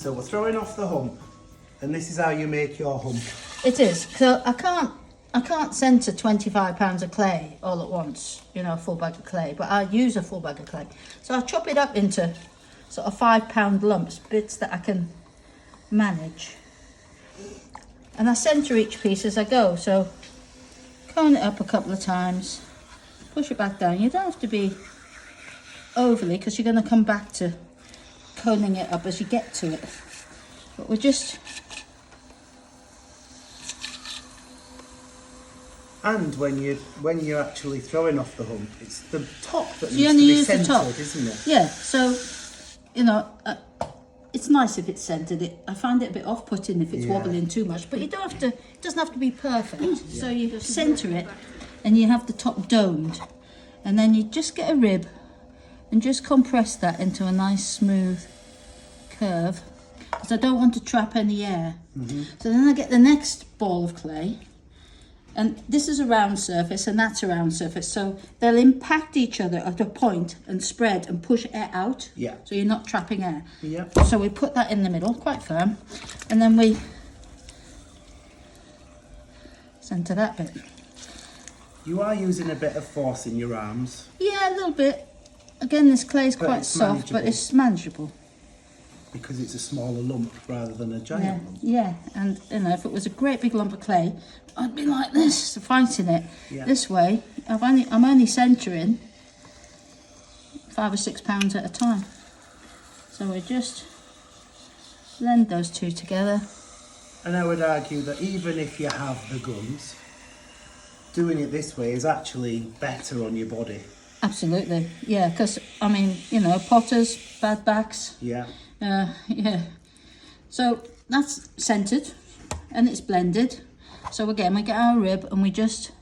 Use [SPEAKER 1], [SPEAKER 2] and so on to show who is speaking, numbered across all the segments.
[SPEAKER 1] So we're throwing off the hump, and this is how you make your hump.
[SPEAKER 2] It is. So I can't centre 25 pounds of clay all at once, you know, a full bag of clay, but I use a full bag of clay. So I chop it up into sort of 5 pound lumps, bits that I can manage. And I centre each piece as I go. So cone it up a couple of times, push it back down. You don't have to be overly, because you're going to come back to coning it up as you get to it. But we're just...
[SPEAKER 1] And when you're actually throwing off the hump, it's the top that
[SPEAKER 2] You
[SPEAKER 1] needs to
[SPEAKER 2] only
[SPEAKER 1] be
[SPEAKER 2] use the top.
[SPEAKER 1] centred, isn't it?
[SPEAKER 2] Yeah, so, you know, it's nice if it's centred. I find it a bit off-putting if it's wobbling too much, but you don't have to, it doesn't have to be perfect. So you centre it and you have the top domed, and then you just get a rib and just compress that into a nice smooth curve, because I don't want to trap any air. So then I get the next ball of clay, and this is a round surface and that's a round surface, so they'll impact each other at a point and spread and push air out.
[SPEAKER 1] Yeah.
[SPEAKER 2] So you're not trapping air.
[SPEAKER 1] Yeah.
[SPEAKER 2] So we put that in the middle, quite firm, and then we centre that bit.
[SPEAKER 1] You are using a bit of force in your arms.
[SPEAKER 2] Yeah, a little bit. Again, this clay is
[SPEAKER 1] But
[SPEAKER 2] quite
[SPEAKER 1] it's
[SPEAKER 2] soft, but
[SPEAKER 1] manageable.
[SPEAKER 2] it's manageable.
[SPEAKER 1] Because it's a smaller lump rather than a giant lump.
[SPEAKER 2] Yeah, and you know, if it was a great big lump of clay, I'd be like this, fighting it.
[SPEAKER 1] Yeah.
[SPEAKER 2] This way, I'm only centering 5 or 6 pounds at a time. So we just blend those two together.
[SPEAKER 1] And I would argue that even if you have the guns, doing it this way is actually better on your body.
[SPEAKER 2] Absolutely, yeah, because I mean, you know, potters, bad backs.
[SPEAKER 1] Yeah.
[SPEAKER 2] Yeah. So that's centered and it's blended. So again, we get our rib and we just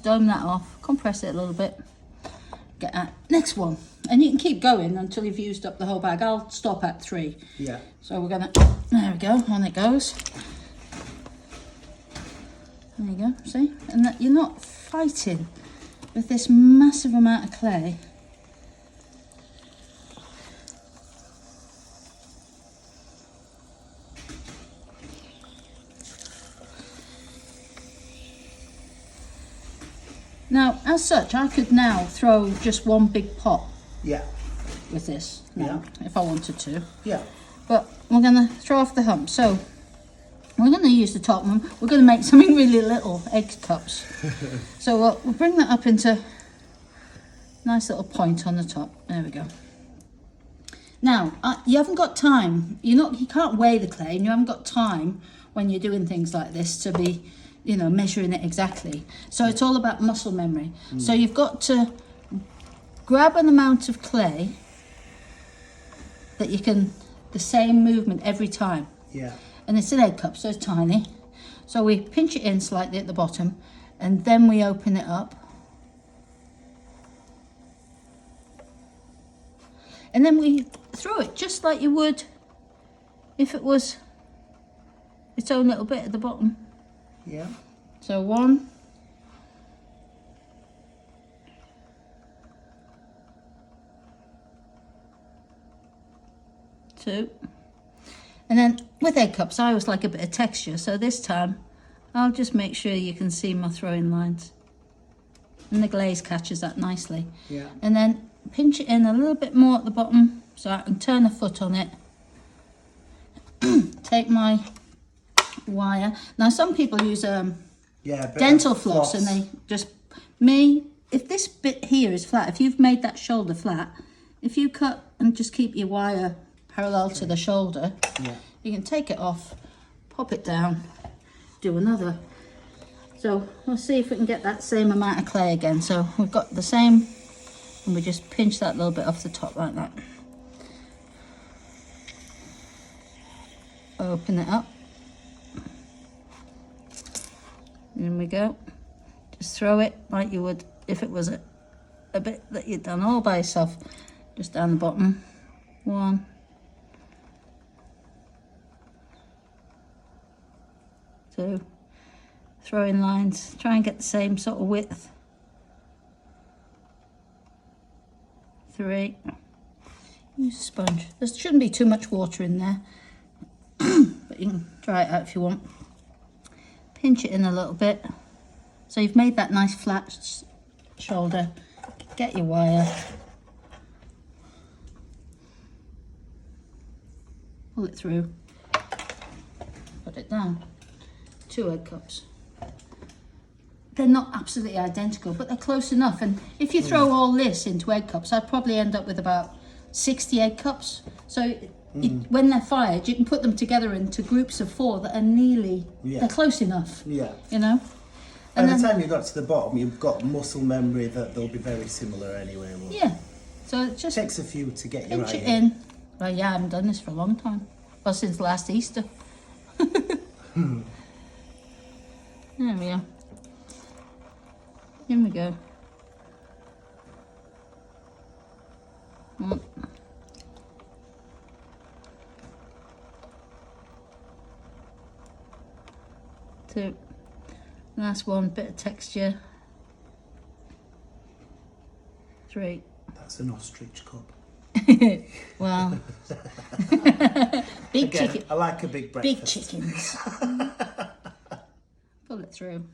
[SPEAKER 2] dome that off, compress it a little bit, get that next one. And you can keep going until you've used up the whole bag. I'll stop at 3.
[SPEAKER 1] Yeah.
[SPEAKER 2] So we're gonna, there we go, on it goes. There you go, see? And that you're not fighting with this massive amount of clay. Now, as such, I could now throw just one big pot
[SPEAKER 1] Yeah.
[SPEAKER 2] with this now, if I wanted to.
[SPEAKER 1] Yeah.
[SPEAKER 2] But we're going to throw off the hump. So we're going to use the top one. We're going to make something really little, egg cups. So we'll bring that up into a nice little point on the top. There we go. Now, you haven't got time. You can't weigh the clay, and you haven't got time when you're doing things like this to be, you know, measuring it exactly. So it's all about muscle memory. So you've got to grab an amount of clay that you can, the same movement every time.
[SPEAKER 1] Yeah.
[SPEAKER 2] And it's an egg cup, so it's tiny. So we pinch it in slightly at the bottom, and then we open it up. And then we throw it just like you would if it was its own little bit at the bottom.
[SPEAKER 1] Yeah.
[SPEAKER 2] So 1, 2, and then with egg cups I always like a bit of texture, so this time I'll just make sure you can see my throwing lines, and the glaze catches that nicely.
[SPEAKER 1] Yeah.
[SPEAKER 2] And then pinch it in a little bit more at the bottom so I can turn a foot on it. Take my wire. Now some people use
[SPEAKER 1] Yeah. a bit
[SPEAKER 2] dental
[SPEAKER 1] of
[SPEAKER 2] floss, and they just, if this bit here is flat, if you've made that shoulder flat, if you cut and just keep your wire parallel to the shoulder,
[SPEAKER 1] Yeah.
[SPEAKER 2] you can take it off, pop it down, do another. So we'll see if we can get that same amount of clay again. So we've got the same, and we just pinch that little bit off the top like that. Open it up. In we go. Just throw it like you would if it was a bit that you'd done all by yourself. Just down the bottom. 1, 2. Throwing lines. Try and get the same sort of width. 3. Use a sponge. There shouldn't be too much water in there, but you can dry it out if you want. Pinch it in a little bit. So you've made that nice flat shoulder. Get your wire. Pull it through. Put it down. 2 egg cups. They're not absolutely identical, but they're close enough. And if you throw all this into egg cups, I'd probably end up with about 60 egg cups. So when they're fired, you can put them together into groups of 4 that are nearly, they're close enough.
[SPEAKER 1] Yeah.
[SPEAKER 2] You know?
[SPEAKER 1] By the time you got to the bottom, you've got muscle memory that they'll be very similar anyway.
[SPEAKER 2] Yeah. So it just
[SPEAKER 1] takes a few to get your
[SPEAKER 2] pinch
[SPEAKER 1] eye
[SPEAKER 2] it in. Well, yeah, I haven't done this for a long time. Well, since last Easter. There we are. In we go. 1, 2. Last one, bit of texture. 3.
[SPEAKER 1] That's an ostrich cup.
[SPEAKER 2] Well, big
[SPEAKER 1] Again,
[SPEAKER 2] chicken.
[SPEAKER 1] I like a big breakfast.
[SPEAKER 2] Big chickens. Pull it through.